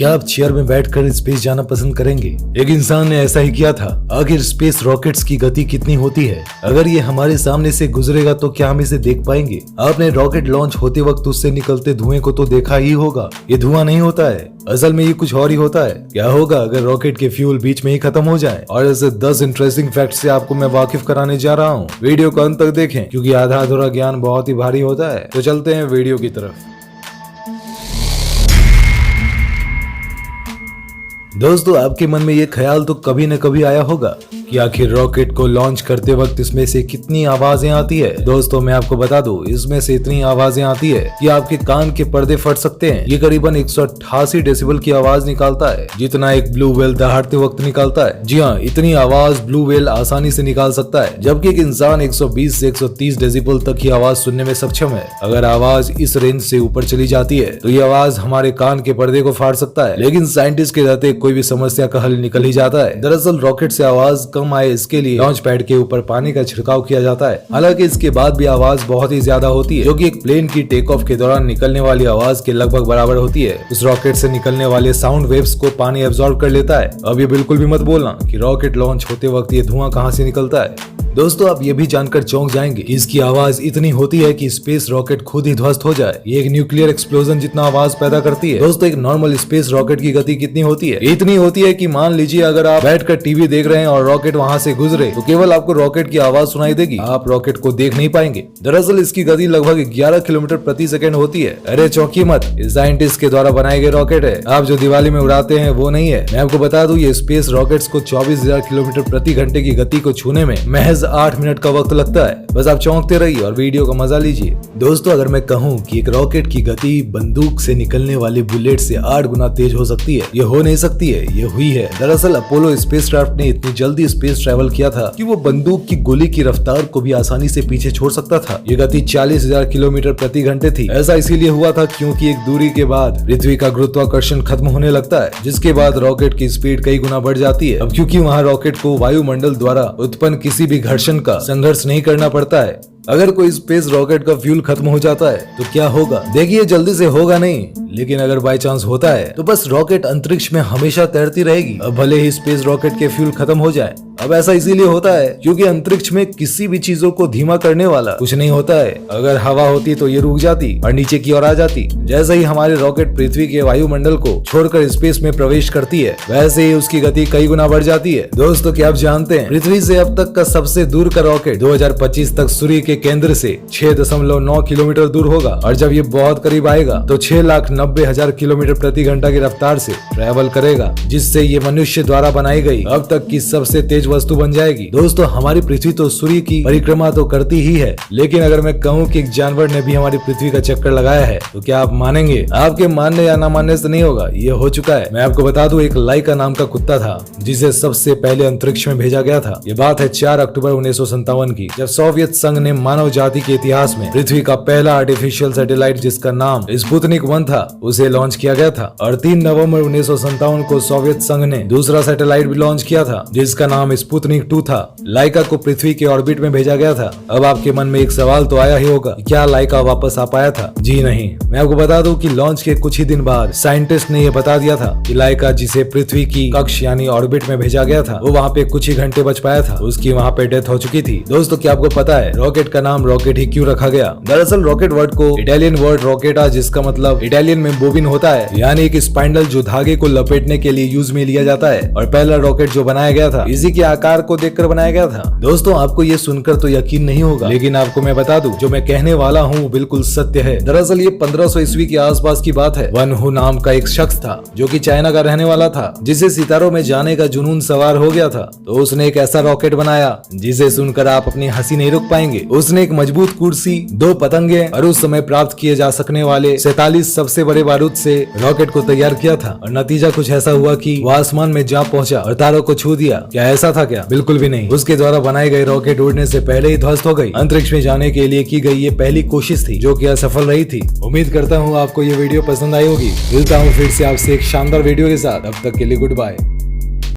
क्या आप चेयर में बैठकर स्पेस जाना पसंद करेंगे? एक इंसान ने ऐसा ही किया था। आखिर स्पेस रॉकेट्स की गति कितनी होती है? अगर ये हमारे सामने से गुजरेगा तो क्या हम इसे देख पाएंगे? आपने रॉकेट लॉन्च होते वक्त उससे निकलते धुएं को तो देखा ही होगा। ये धुआं नहीं होता है, असल में ये कुछ और ही होता है। क्या होगा अगर रॉकेट के फ्यूल बीच में ही खत्म हो जाए? और ऐसे 10 इंटरेस्टिंग फैक्ट से आपको मैं वाकिफ कराने जा रहा हूँ। वीडियो को अंत तक देखें क्योंकि आधा अधूरा ज्ञान बहुत ही भारी होता है। तो चलते हैं वीडियो की तरफ। दोस्तों, आपके मन में ये ख्याल तो कभी न कभी आया होगा कि आखिर रॉकेट को लॉन्च करते वक्त इसमें से कितनी आवाजें आती है। दोस्तों, मैं आपको बता दूं, इसमें से इतनी आवाजें आती है कि आपके कान के पर्दे फट सकते हैं। ये करीबन 188 डेसिबल की आवाज निकालता है, जितना एक ब्लू व्हेल दहाड़ते वक्त निकालता है। जी हाँ, इतनी आवाज ब्लू व्हेल आसानी से निकाल सकता है, जबकि एक इंसान 120 से 130 डेसिबल तक की आवाज सुनने में सक्षम है। अगर आवाज इस रेंज से ऊपर चली जाती है तो ये आवाज हमारे कान के पर्दे को फाड़ सकता है। लेकिन साइंटिस्ट के रहते कोई भी समस्या का हल निकल ही जाता है। दरअसल रॉकेट से आवाज कम आए इसके लिए लॉन्च पैड के ऊपर पानी का छिड़काव किया जाता है। हालांकि इसके बाद भी आवाज बहुत ही ज्यादा होती है, जो कि एक प्लेन की टेक ऑफ के दौरान निकलने वाली आवाज के लगभग बराबर होती है। इस रॉकेट से निकलने वाले साउंड वेव्स को पानी एब्जॉर्ब कर लेता है। अब ये बिल्कुल भी मत बोलना कि रॉकेट लॉन्च होते वक्त ये धुआं कहां से निकलता है। दोस्तों, आप ये भी जानकर चौंक जाएंगे कि इसकी आवाज इतनी होती है कि स्पेस रॉकेट खुद ही ध्वस्त हो जाए। ये एक न्यूक्लियर एक्सप्लोजन जितना आवाज पैदा करती है। दोस्तों, एक नॉर्मल स्पेस रॉकेट की गति कितनी होती है? इतनी होती है कि मान लीजिए अगर आप बैठकर टीवी देख रहे हैं और रॉकेट वहां से गुजरे तो केवल आपको रॉकेट की आवाज सुनाई देगी, आप रॉकेट को देख नहीं पाएंगे। दरअसल इसकी गति लगभग 11 किलोमीटर प्रति सेकंड होती है। अरे चौंकी मत, साइंटिस्ट के द्वारा बनाए गए रॉकेट है। आप जो दिवाली में उड़ाते हैं वो नहीं है। मैं आपको बता दूं, ये स्पेस रॉकेट्स को 24,000 किलोमीटर प्रति घंटे की गति को छूने में महज 8 मिनट का वक्त लगता है। बस आप चौंकते रहिए और वीडियो का मजा लीजिए। दोस्तों, अगर मैं कहूं कि एक रॉकेट की गति बंदूक से निकलने वाली बुलेट से 8 गुना तेज हो सकती है, ये हो नहीं सकती है, ये हुई है। दरअसल अपोलो स्पेसक्राफ्ट ने इतनी जल्दी स्पेस ट्रैवल किया था कि वो बंदूक की गोली की रफ्तार को भी आसानी से पीछे छोड़ सकता था। ये गति 40,000 किलोमीटर प्रति घंटे थी। ऐसा इसीलिए हुआ था क्योंकि एक दूरी के बाद पृथ्वी का गुरुत्वाकर्षण खत्म होने लगता है, जिसके बाद रॉकेट की स्पीड कई गुना बढ़ जाती है। अब क्योंकि वहाँ रॉकेट को वायुमंडल द्वारा उत्पन्न किसी भी घर्षण का संघर्ष नहीं करना पड़ता है। अगर कोई स्पेस रॉकेट का फ्यूल खत्म हो जाता है तो क्या होगा? देखिए, जल्दी से होगा नहीं, लेकिन अगर बाय चांस होता है तो बस रॉकेट अंतरिक्ष में हमेशा तैरती रहेगी। अब भले ही स्पेस रॉकेट के फ्यूल खत्म हो जाए। अब ऐसा इसीलिए होता है क्योंकि अंतरिक्ष में किसी भी चीजों को धीमा करने वाला कुछ नहीं होता है। अगर हवा होती तो ये रुक जाती और नीचे की ओर आ जाती। जैसे ही हमारी रॉकेट पृथ्वी के वायुमंडल को छोड़कर स्पेस में प्रवेश करती है, वैसे ही उसकी गति कई गुना बढ़ जाती है। दोस्तों, क्या आप जानते हैं पृथ्वी से अब तक का सबसे दूर का रॉकेट 2025 तक सूर्य के केंद्र से 6.9 किलोमीटर दूर होगा, और जब ये बहुत करीब आएगा तो 6,90,000 किलोमीटर प्रति घंटा की रफ्तार से ट्रैवल करेगा, जिससे ये मनुष्य द्वारा बनाई गई अब तक की सबसे तेज वस्तु बन जाएगी। दोस्तों, हमारी पृथ्वी तो सूर्य की परिक्रमा तो करती ही है, लेकिन अगर मैं कहूँ कि एक जानवर ने भी हमारी पृथ्वी का चक्कर लगाया है तो क्या आप मानेंगे? आपके मानने या ना मानने से नहीं होगा, ये हो चुका है। मैं आपको बता दूं, एक लाइका नाम का कुत्ता था जिसे सबसे पहले अंतरिक्ष में भेजा गया था। ये बात है 4 अक्टूबर 1957 की, जब सोवियत संघ ने मानव जाति के इतिहास में पृथ्वी का पहला आर्टिफिशियल सैटेलाइट, जिसका नाम स्पुतनिक 1 था, उसे लॉन्च किया गया था। और 3 नवंबर 1957 को सोवियत संघ ने दूसरा सैटेलाइट भी लॉन्च किया था, जिसका नाम स्पुतनिक 2 था। लाइका को पृथ्वी के ऑर्बिट में भेजा गया था। अब आपके मन में एक सवाल तो आया ही होगा, क्या लाइका वापस आ पाया था? जी नहीं। मैं आपको बता दूं कि लॉन्च के कुछ ही दिन बाद साइंटिस्ट ने यह बता दिया था कि लाइका, जिसे पृथ्वी की कक्ष यानी ऑर्बिट में भेजा गया था, वो वहाँ पे कुछ ही घंटे बच पाया था। उसकी वहाँ पे डेथ हो चुकी थी। दोस्तों, क्या आपको पता है रॉकेट का नाम रॉकेट ही क्यों रखा गया? दरअसल रॉकेट वर्ड को इटालियन वर्ड रॉकेटा, जिसका मतलब इटालियन में बोबिन होता है, यानी एक स्पाइंडल जो धागे को लपेटने के लिए यूज में लिया जाता है। और पहला रॉकेट जो बनाया गया था इसी के आकार को देखकर बनाया गया था। दोस्तों, आपको ये सुनकर तो यकीन नहीं होगा, लेकिन आपको मैं बता दूं, जो मैं कहने वाला हूँ बिल्कुल सत्य है। दरअसल ये 1500 ईस्वी के आसपास की बात है। वन हू नाम का एक शख्स था जो कि चाइना का रहने वाला था, जिसे सितारों में जाने का जुनून सवार हो गया था। तो उसने एक ऐसा रॉकेट बनाया जिसे सुनकर आप अपनी हंसी नहीं रोक पाएंगे। उसने एक मजबूत कुर्सी, 2 पतंगे और उस समय प्राप्त किए जा सकने वाले 47 सबसे बड़े बारूद से रॉकेट को तैयार किया था। और नतीजा कुछ ऐसा हुआ कि वो आसमान में जा पहुंचा और तारों को छू दिया। क्या ऐसा था क्या? बिल्कुल भी नहीं। उसके द्वारा बनाए गए रॉकेट उड़ने से पहले ही ध्वस्त हो गई। अंतरिक्ष में जाने के लिए की गई ये पहली कोशिश थी, जो कि असफल रही थी। उम्मीद करता हूँ आपको ये वीडियो पसंद आई होगी। मिलता हूँ फिर से आपसे एक शानदार वीडियो के साथ। अब तक के लिए गुड बाय।